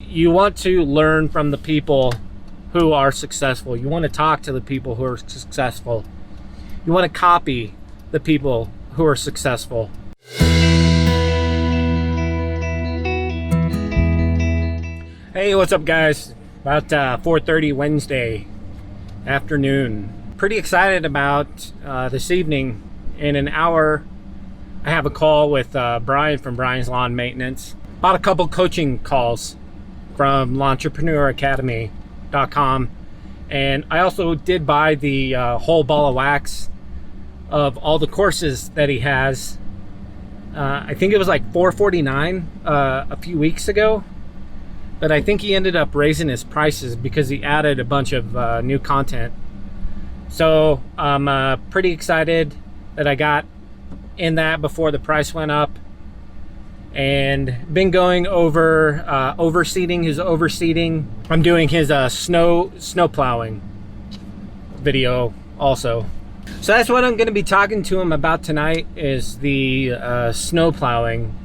you want to learn from the people who are successful. You want to talk to the people who are successful. You want to copy the people who are successful. Hey, what's up, guys? About 4:30 Wednesday afternoon. Pretty excited about this evening. In an hour, I have a call with Brian from Brian's Lawn Maintenance. Bought a couple coaching calls from Lawntrepreneur Academy.com, and I also did buy the whole ball of wax of all the courses that he has. I think it was like $4.49 a few weeks ago, but I think he ended up raising his prices because he added a bunch of new content. So I'm pretty excited that I got in that before the price went up, and been going over overseeding. His overseeding. I'm doing his snow plowing video also. So that's what I'm going to be talking to him about tonight, is the snow plowing.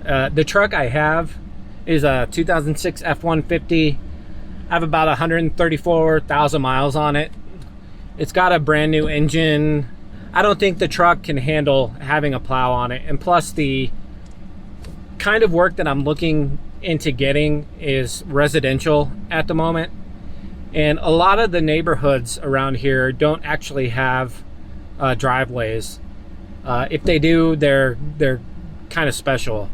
The truck I have is a 2006 F-150. I have about 134,000 miles on it. It's got a brand new engine. I don't think the truck can handle having a plow on it. And plus, the kind of work that I'm looking into getting is residential at the moment. And a lot of the neighborhoods around here don't actually have driveways. If they do, they're kind of special.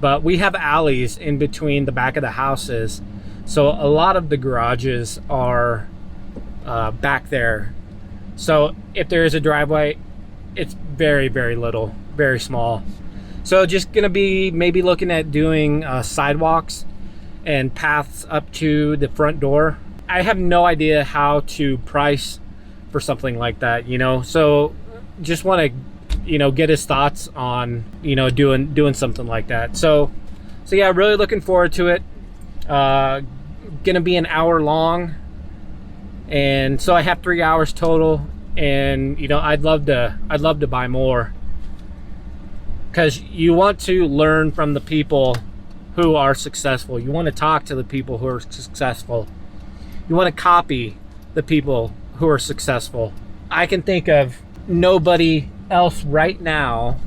But we have alleys in between the back of the houses. So a lot of the garages are back there. So if there is a driveway, it's very, very little, very small. So just gonna be maybe looking at doing sidewalks and paths up to the front door. I have no idea how to price for something like that, you know. So just want to, you know, get his thoughts on, you know, doing something like that. So yeah, really looking forward to it. Gonna be an hour long. And so I have 3 hours total, and you know, I'd love to buy more, because you want to learn from the people who are successful. You want to talk to the people who are successful. You want to copy the people who are successful. I can think of nobody else right now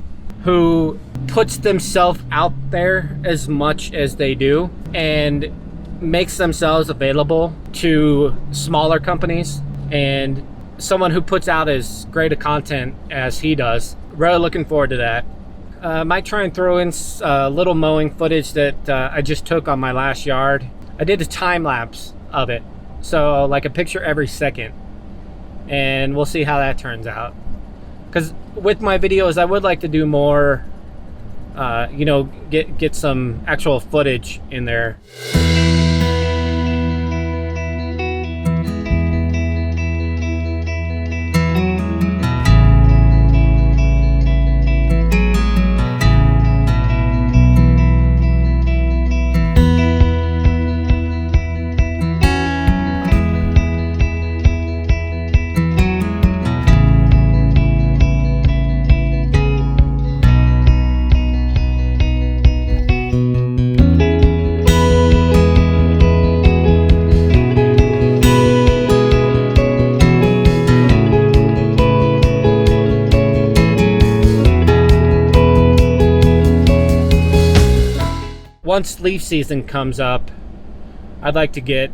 who puts themselves out there as much as they do and makes themselves available to smaller companies, and someone who puts out as great a content as he does. Really looking forward to that. Might try and throw in a little mowing footage that I just took on my last yard. I did a time lapse of it, so like a picture every second, and we'll see how that turns out. Because with my videos, I would like to do more, you know, get some actual footage in there. Once leaf season comes up, I'd like to get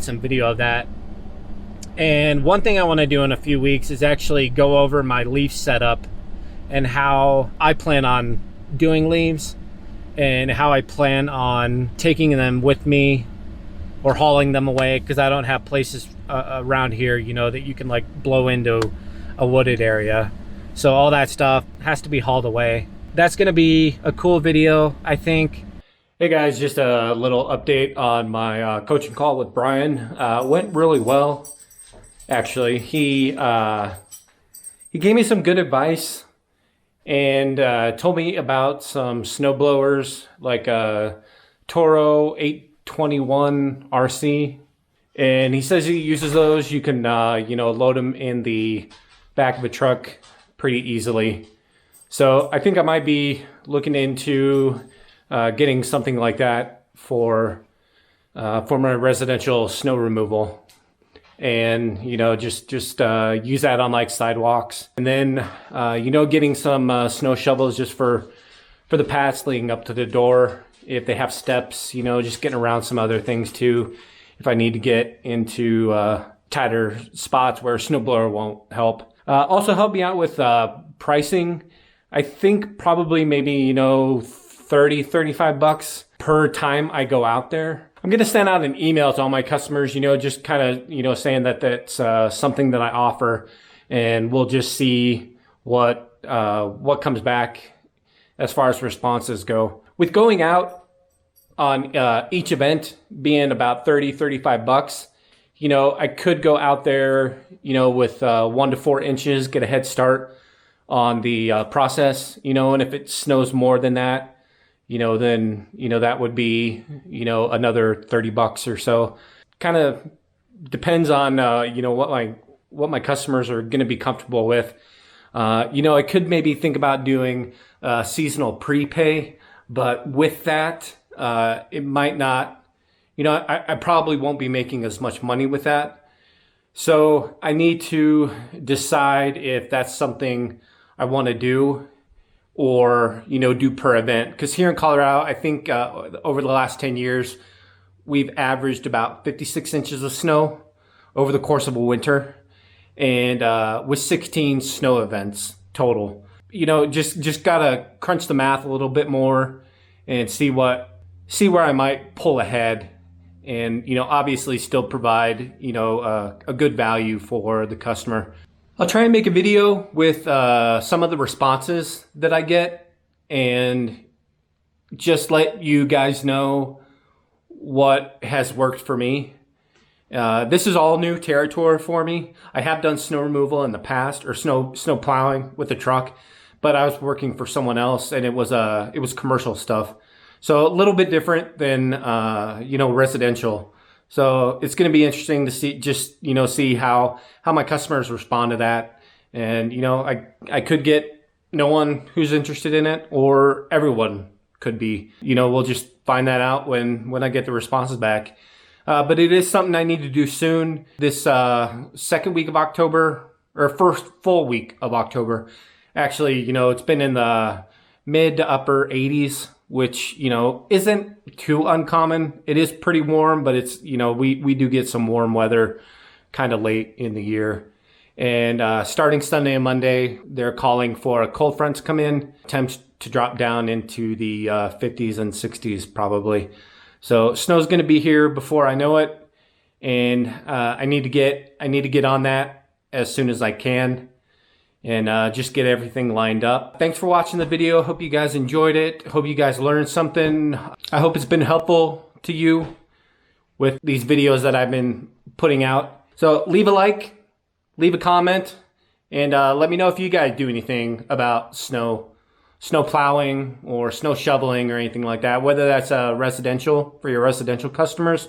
some video of that. And one thing I want to do in a few weeks is actually go over my leaf setup and how I plan on doing leaves, and how I plan on taking them with me or hauling them away, because I don't have places around here, you know, that you can like blow into a wooded area. So all that stuff has to be hauled away. That's going to be a cool video, I think. Hey guys, just a little update on my coaching call with Brian. Went really well, actually. He gave me some good advice, and told me about some snow blowers like a Toro 821 RC, and he says he uses those. You can you know, load them in the back of a truck pretty easily. So I think I might be looking into getting something like that for for my residential snow removal. And, just use that on like sidewalks. And then, getting some snow shovels just for the paths leading up to the door. If they have steps, just getting around some other things too. If I need to get into tighter spots where a snowblower won't help. Also help me out with pricing. I think probably maybe, $30-35 per time I go out there. I'm going to send out an email to all my customers, just kind of, saying that that's something that I offer, and we'll just see what comes back as far as responses go. With going out on each event being about $30-35, I could go out there, with 1 to 4 inches, get a head start on the process, and if it snows more than that, then, that would be, another $30 or so. Kind of depends on, what my customers are going to be comfortable with. I could maybe think about doing seasonal prepay, but with that, it might not, I probably won't be making as much money with that. So I need to decide if that's something I want to do, or, do per event. Because here in Colorado, I think over the last 10 years, we've averaged about 56 inches of snow over the course of a winter, and with 16 snow events total. Just gotta crunch the math a little bit more and see where I might pull ahead, and, obviously still provide, a good value for the customer. I'll try and make a video with some of the responses that I get, and just let you guys know what has worked for me. This is all new territory for me. I have done snow removal in the past, or snow plowing with a truck, but I was working for someone else, and it was commercial stuff. So a little bit different than, residential. So it's going to be interesting to see how my customers respond to that. And, I could get no one who's interested in it, or everyone could be. We'll just find that out when I get the responses back. But it is something I need to do soon. This second week of October, or first full week of October. Actually, it's been in the mid to upper 80s, which, isn't too uncommon. It is pretty warm, but it's, we do get some warm weather kind of late in the year. And starting Sunday and Monday, they're calling for a cold front to come in, temps to drop down into the 50s and 60s probably. So snow's going to be here before I know it, and I need to get on that as soon as I can, and just get everything lined up. Thanks for watching the video. Hope you guys enjoyed it. Hope you guys learned something. I hope it's been helpful to you with these videos that I've been putting out. So leave a like, leave a comment, and let me know if you guys do anything about snow plowing or snow shoveling or anything like that, whether that's residential for your residential customers,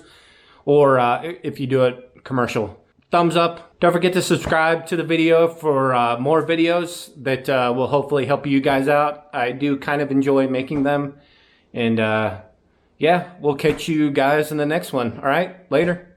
or if you do it commercial. Thumbs up. Don't forget to subscribe to the video for more videos that will hopefully help you guys out. I do kind of enjoy making them. And yeah, we'll catch you guys in the next one. All right, later.